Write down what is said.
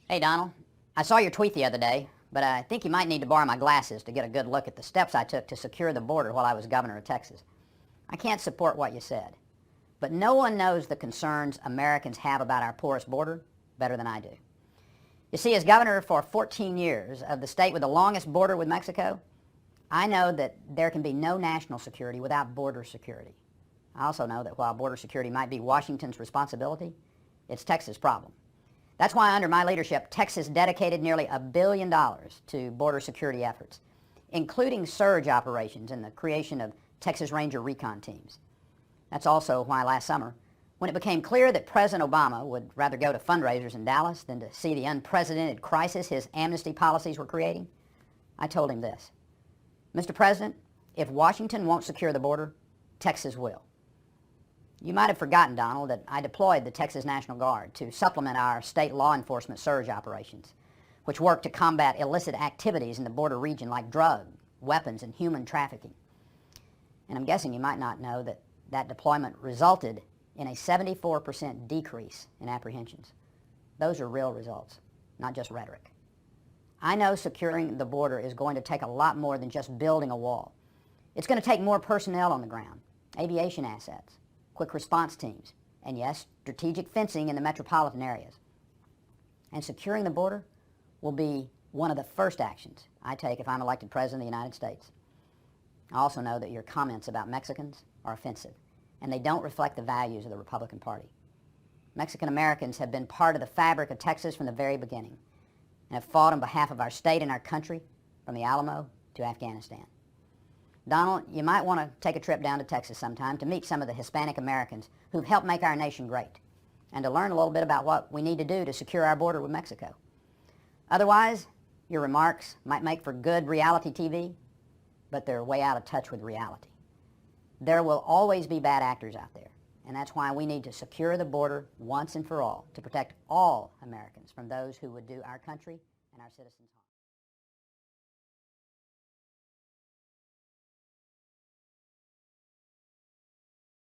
Hey, Donald. I saw your tweet the other day, but I think you might need to borrow my glasses to get a good look at the steps I took to secure the border while I was governor of Texas. I can't support what you said, but no one knows the concerns Americans have about our porous border better than I do. You see, as governor for 14 years of the state with the longest border with Mexico, I know that there can be no national security without border security. I also know that while border security might be Washington's responsibility, it's Texas' problem. That's why under my leadership, Texas dedicated nearly $1 billion to border security efforts, including surge operations and the creation of Texas Ranger recon teams. That's also why last summer, when it became clear that President Obama would rather go to fundraisers in Dallas than to see the unprecedented crisis his amnesty policies were creating, I told him this: Mr. President, if Washington won't secure the border, Texas will. You might have forgotten, Donald, that I deployed the Texas National Guard to supplement our state law enforcement surge operations, which work to combat illicit activities in the border region like drug, weapons, and human trafficking. And I'm guessing you might not know that that deployment resulted in a 74% decrease in apprehensions. Those are real results, not just rhetoric. I know securing the border is going to take a lot more than just building a wall. It's going to take more personnel on the ground, aviation assets, quick response teams, and yes, strategic fencing in the metropolitan areas. And securing the border will be one of the first actions I take if I'm elected President of the United States. I also know that your comments about Mexicans are offensive, and they don't reflect the values of the Republican Party. Mexican Americans have been part of the fabric of Texas from the very beginning, and have fought on behalf of our state and our country from the Alamo to Afghanistan. Donald, you might want to take a trip down to Texas sometime to meet some of the Hispanic Americans who've helped make our nation great, and to learn a little bit about what we need to do to secure our border with Mexico. Otherwise, your remarks might make for good reality TV, but they're way out of touch with reality. There will always be bad actors out there, and that's why we need to secure the border once and for all to protect all Americans from those who would do our country and our citizens harm.